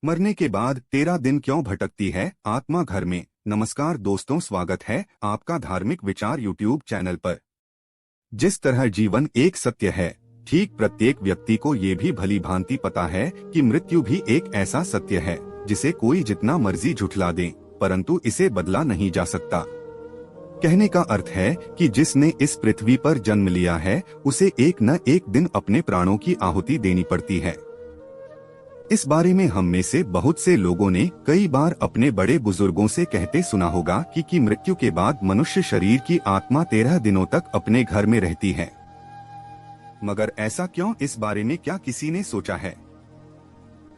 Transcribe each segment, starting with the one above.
मरने के बाद 13 दिन क्यों भटकती है आत्मा घर में। नमस्कार दोस्तों, स्वागत है आपका धार्मिक विचार यूट्यूब चैनल पर। जिस तरह जीवन एक सत्य है, ठीक प्रत्येक व्यक्ति को ये भी भली भांति पता है कि मृत्यु भी एक ऐसा सत्य है जिसे कोई जितना मर्जी झुठला दे, परंतु इसे बदला नहीं जा सकता। कहने का अर्थ है कि जिसने इस पृथ्वी पर जन्म लिया है उसे एक न एक दिन अपने प्राणों की आहुति देनी पड़ती है। इस बारे में हम में से बहुत से लोगों ने कई बार अपने बड़े बुजुर्गों से कहते सुना होगा कि मृत्यु के बाद मनुष्य शरीर की आत्मा 13 दिनों तक अपने घर में रहती है। मगर ऐसा क्यों, इस बारे में क्या किसी ने सोचा है?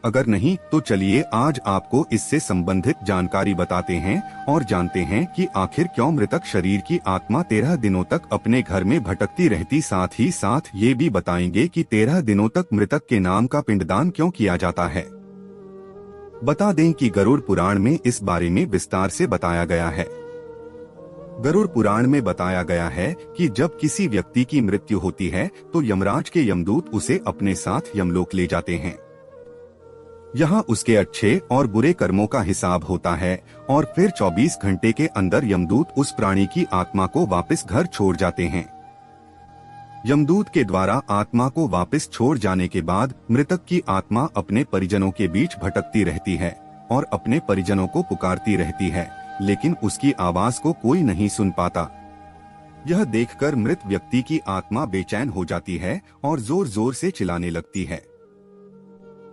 अगर नहीं तो चलिए आज आपको इससे संबंधित जानकारी बताते हैं और जानते हैं कि आखिर क्यों मृतक शरीर की आत्मा 13 दिनों तक अपने घर में भटकती रहती। साथ ही साथ ये भी बताएंगे कि 13 दिनों तक मृतक के नाम का पिंडदान क्यों किया जाता है। बता दें कि गरुड़ पुराण में इस बारे में विस्तार से बताया गया है। गरुड़ पुराण में बताया गया है कि जब किसी व्यक्ति की मृत्यु होती है तो यमराज के यमदूत उसे अपने साथ यमलोक ले जाते हैं। यहाँ उसके अच्छे और बुरे कर्मों का हिसाब होता है और फिर 24 घंटे के अंदर यमदूत उस प्राणी की आत्मा को वापस घर छोड़ जाते हैं। यमदूत के द्वारा आत्मा को वापस छोड़ जाने के बाद मृतक की आत्मा अपने परिजनों के बीच भटकती रहती है और अपने परिजनों को पुकारती रहती है, लेकिन उसकी आवाज को कोई नहीं सुन पाता। यह देखकर मृत व्यक्ति की आत्मा बेचैन हो जाती है और जोर जोर से चिल्लाने लगती है।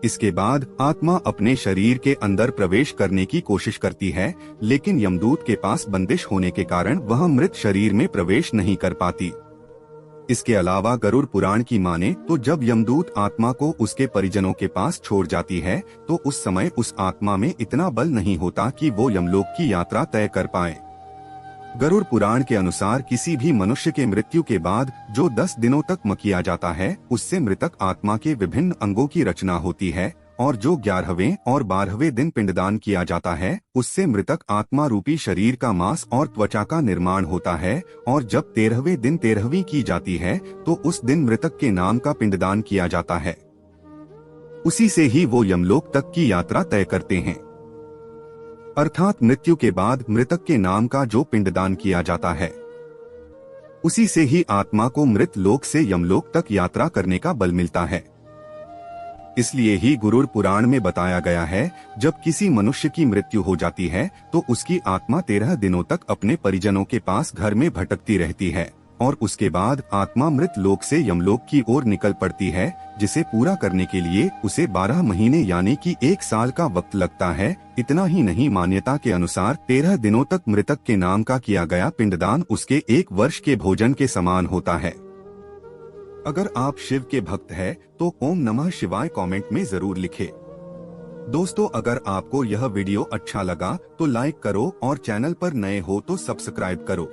इसके बाद आत्मा अपने शरीर के अंदर प्रवेश करने की कोशिश करती है, लेकिन यमदूत के पास बंदिश होने के कारण वह मृत शरीर में प्रवेश नहीं कर पाती। इसके अलावा गरुड़ पुराण की माने तो जब यमदूत आत्मा को उसके परिजनों के पास छोड़ जाती है तो उस समय उस आत्मा में इतना बल नहीं होता कि वो यमलोक की यात्रा तय कर पाए। गरुड़ पुराण के अनुसार किसी भी मनुष्य के मृत्यु के बाद जो 10 दिनों तक किया जाता है उससे मृतक आत्मा के विभिन्न अंगों की रचना होती है, और जो 11वें और 12वें दिन पिंडदान किया जाता है उससे मृतक आत्मा रूपी शरीर का मांस और त्वचा का निर्माण होता है, और जब 13वें दिन 13वीं की जाती है तो उस दिन मृतक के नाम का पिंडदान किया जाता है। उसी से ही वो यमलोक तक की यात्रा तय करते हैं। अर्थात मृत्यु के बाद मृतक के नाम का जो पिंडदान किया जाता है उसी से ही आत्मा को मृत लोक से यमलोक तक यात्रा करने का बल मिलता है। इसलिए ही गरुड़ पुराण में बताया गया है जब किसी मनुष्य की मृत्यु हो जाती है तो उसकी आत्मा 13 दिनों तक अपने परिजनों के पास घर में भटकती रहती है और उसके बाद आत्मा मृत लोक से यमलोक की ओर निकल पड़ती है, जिसे पूरा करने के लिए उसे 12 महीने यानी कि 1 साल का वक्त लगता है। इतना ही नहीं, मान्यता के अनुसार 13 दिनों तक मृतक के नाम का किया गया पिंडदान उसके 1 वर्ष के भोजन के समान होता है। अगर आप शिव के भक्त हैं तो ओम नमः शिवाय कमेंट में जरूर लिखें। दोस्तों, अगर आपको यह वीडियो अच्छा लगा तो लाइक करो और चैनल पर नए हो तो सब्सक्राइब करो।